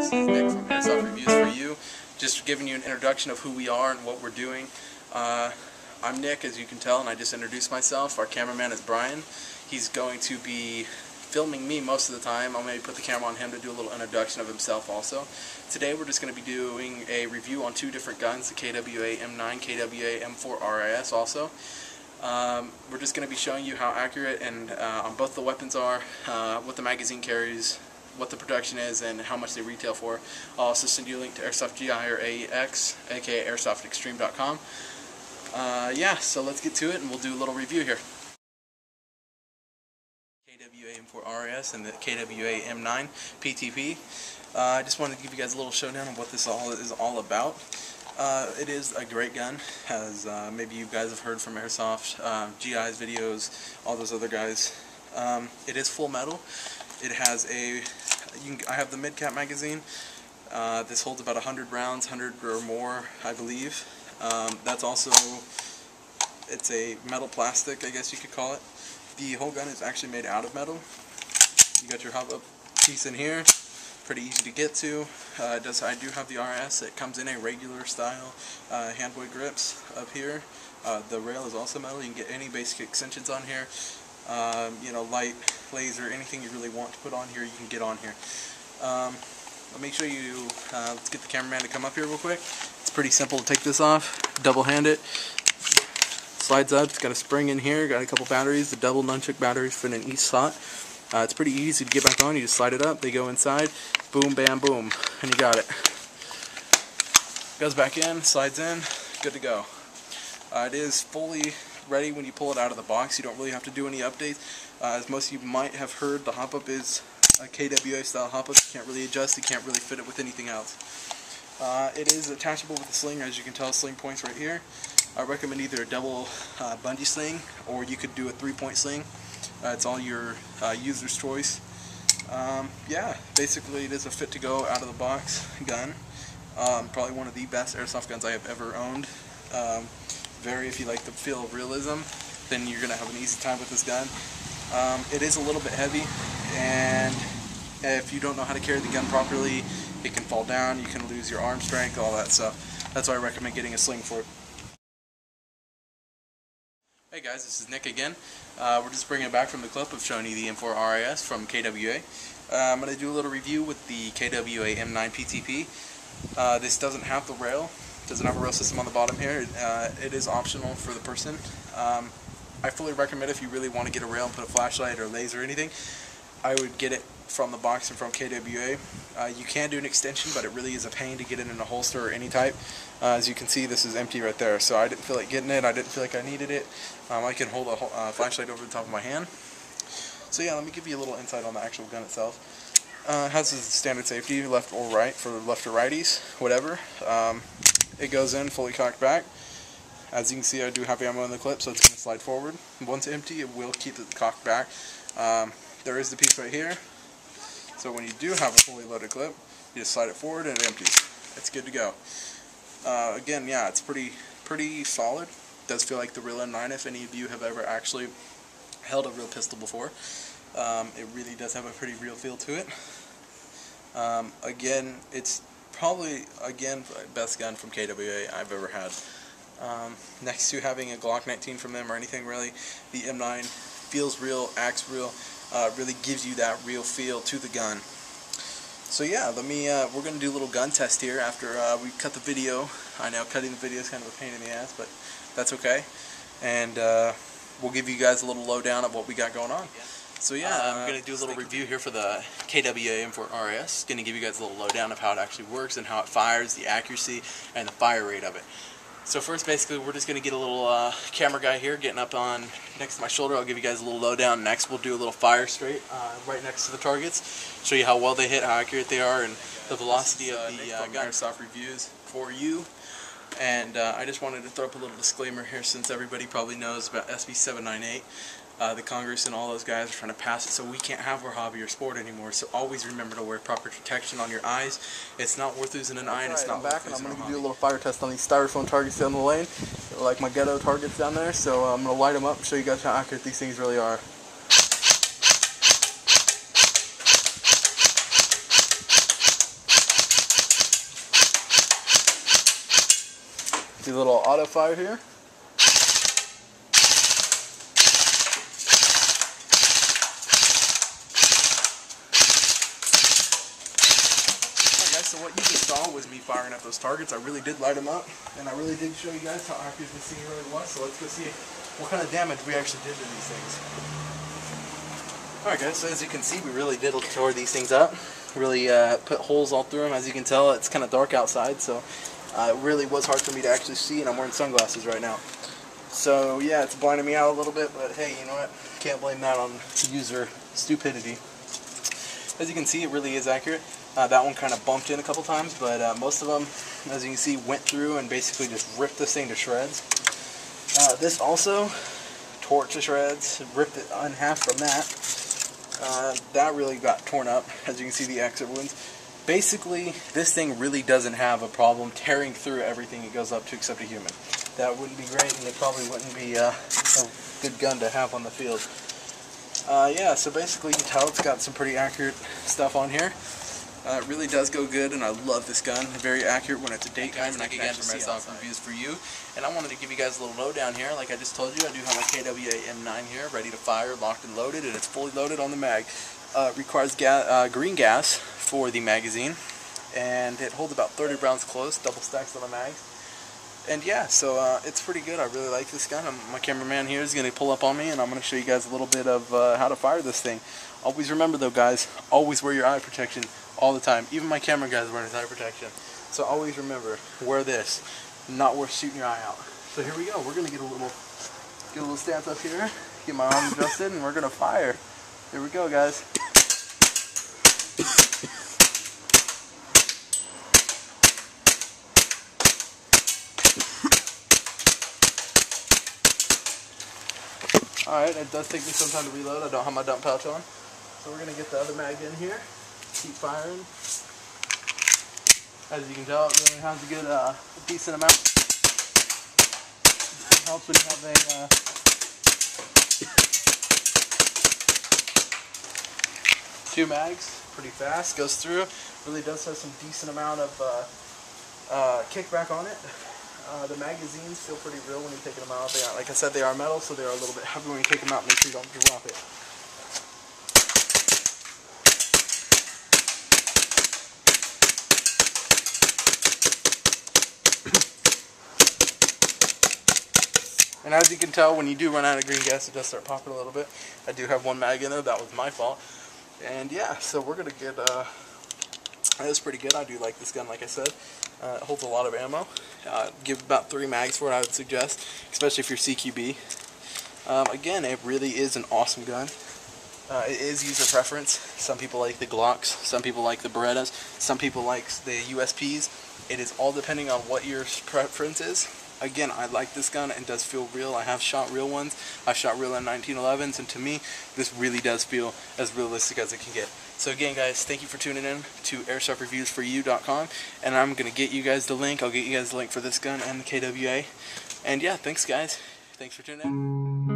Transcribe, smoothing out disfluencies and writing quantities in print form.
This is Nick from Airsoft Reviews for You, just giving you an introduction of who we are and what we're doing. I'm Nick, as you can tell, and I just introduced myself. Our cameraman is Brian. He's going to be filming me most of the time. I'll maybe put the camera on him to do a little introduction of himself also. Today we're just going to be doing a review on two different guns, the KWA M9, KWA M4 RIS also. We're just going to be showing you how accurate and on both the weapons are, what the magazine carries, what the production is, and how much they retail for. I'll also send you a link to Airsoft GI or AX, aka AirsoftExtreme.com. Yeah, so let's get to it and we'll do a little review here. KWA M4 RIS and the KWA M9 PTP. I just wanted to give you guys a little showdown of what this is all about. It is a great gun, as maybe you guys have heard from Airsoft, GI's videos, all those other guys. It is full metal. It has I have the mid-cap magazine. This holds about 100 rounds, 100 or more, I believe. That's also, it's a metal plastic, I guess you could call it. The whole gun is actually made out of metal. You got your hub-up piece in here, pretty easy to get to. I do have the RS. It comes in a regular style handboy grips up here. The rail is also metal. You can get any basic extensions on here. You know, light, laser, anything you really want to put on here, you can get on here. Let me show you, let's get the cameraman to come up here real quick. It's pretty simple to take this off, double hand it, slides up, it's got a spring in here, got a couple batteries, the double nunchuck batteries fit in each slot. It's pretty easy to get back on, you just slide it up, they go inside, boom, bam, boom, and you got it. Goes back in, slides in, good to go. It is fully ready when you pull it out of the box. You don't really have to do any updates. As most of you might have heard, the hop-up is a KWA style hop-up. You can't really adjust, you can't really fit it with anything else. It is attachable with a sling, as you can tell, sling points right here. I recommend either a double bungee sling, or you could do a 3-point sling. It's all your user's choice. Yeah, basically it is a fit to go out of the box gun. Probably one of the best airsoft guns I have ever owned. If you like the feel of realism, then you're going to have an easy time with this gun. It is a little bit heavy, and if you don't know how to carry the gun properly, it can fall down, you can lose your arm strength, all that stuff. That's why I recommend getting a sling for it. Hey guys, this is Nick again. We're just bringing it back from the clip of showing you the M4 RIS from KWA. I'm going to do a little review with the KWA M9 PTP. This doesn't have the rail. Doesn't have a rail system on the bottom here. It is optional for the person. I fully recommend if you really want to get a rail and put a flashlight or laser or anything, I would get it from the box and from KWA. You can do an extension, but it really is a pain to get it in a holster or any type. As you can see, this is empty right there, so I didn't feel like getting it. I didn't feel like I needed it. I can hold a flashlight over the top of my hand. So yeah, let me give you a little insight on the actual gun itself. It has the standard safety, left or right, for left or righties, whatever. It goes in fully cocked back. As you can see, I do have ammo in the clip, so it's going to slide forward. Once empty, it will keep it cocked back. There is the piece right here. So when you do have a fully loaded clip, you just slide it forward and it empties. It's good to go. Again, yeah, it's pretty solid. It does feel like the real M9 if any of you have ever actually held a real pistol before. It really does have a pretty real feel to it. Again, it's probably, best gun from KWA I've ever had. Next to having a Glock 19 from them or anything really, the M9 feels real, acts real, really gives you that real feel to the gun. So yeah, we're going to do a little gun test here after we cut the video. I know cutting the video is kind of a pain in the ass, but that's okay. And we'll give you guys a little lowdown of what we got going on. So yeah, I'm going to do a little review here for the KWA M4 RIS. Going to give you guys a little lowdown of how it actually works and how it fires, the accuracy, and the fire rate of it. So first, basically, we're just going to get a little camera guy here getting up on next to my shoulder. I'll give you guys a little lowdown. Next, we'll do a little fire straight right next to the targets. Show you how well they hit, how accurate they are, and the velocity of the gun. Airsoft Reviews for You. And I just wanted to throw up a little disclaimer here, since everybody probably knows about SB 798. The Congress and all those guys are trying to pass it, so we can't have our hobby or sport anymore. So always remember to wear proper protection on your eyes. It's not worth losing an eye, and it's not worth losing a hobby. I'm going to do a little fire test on these styrofoam targets down the lane, like my ghetto targets down there. So I'm going to light them up and show you guys how accurate these things really are. Do a little auto fire here. So what you just saw was me firing at those targets. I really did light them up, and I really did show you guys how accurate this thing really was. So let's go see what kind of damage we actually did to these things. Alright guys, so as you can see, we really did tore these things up. Really put holes all through them. As you can tell, it's kind of dark outside, so it really was hard for me to actually see, and I'm wearing sunglasses right now. So yeah, it's blinding me out a little bit, but hey, you know what? Can't blame that on user stupidity. As you can see, it really is accurate. That one kind of bumped in a couple times, but most of them, as you can see, went through and basically just ripped this thing to shreds. This also tore it to shreds, ripped it in half from that. That really got torn up, as you can see the exit wounds. Basically, this thing really doesn't have a problem tearing through everything it goes up to except a human. That wouldn't be great, and it probably wouldn't be a good gun to have on the field. Yeah, so basically you can tell it's got some pretty accurate stuff on here. It really does go good, and I love this gun. Very accurate when it's a date gun, and I can again for myself reviews for you. And I wanted to give you guys a little lowdown here. Like I just told you, I do have my KWA M9 here, ready to fire, locked and loaded, and it's fully loaded on the mag. Requires green gas for the magazine, and it holds about 30 rounds close, double stacks on the mag. And yeah, so it's pretty good. I really like this gun. My cameraman here is going to pull up on me, and I'm going to show you guys a little bit of how to fire this thing. Always remember though, guys, always wear your eye protection all the time. Even my camera guy's wearing his eye protection. So always remember, wear this. Not worth shooting your eye out. So here we go. We're going to get a little stance up here, get my arm adjusted, and we're going to fire. Here we go, guys. Alright, it does take me some time to reload. I don't have my dump pouch on. So we're going to get the other mag in here. Keep firing. As you can tell, it really has a good, decent amount. It helps when you have a two mags, pretty fast, goes through. Really does have some decent amount of kickback on it. The magazines feel pretty real when you take them out. They are, like I said, they are metal, so they are a little bit heavy when you take them out. Make sure you don't drop it. And as you can tell, when you do run out of green gas, it does start popping a little bit. I do have one mag in there. That was my fault. And yeah, so we're going to get... that was pretty good. I do like this gun, like I said. It holds a lot of ammo. Give about 3 mags for it, I would suggest, especially if you're CQB. Again, it really is an awesome gun. It is user preference. Some people like the Glocks, some people like the Berettas, some people like the USPs. It is all depending on what your preference is. Again, I like this gun. It does feel real. I have shot real ones. I've shot real M1911s, and to me, this really does feel as realistic as it can get. So again, guys, thank you for tuning in to AirsoftReviewsForYou.com, and I'm going to get you guys the link. I'll get you guys the link for this gun and the KWA. And yeah, thanks, guys. Thanks for tuning in.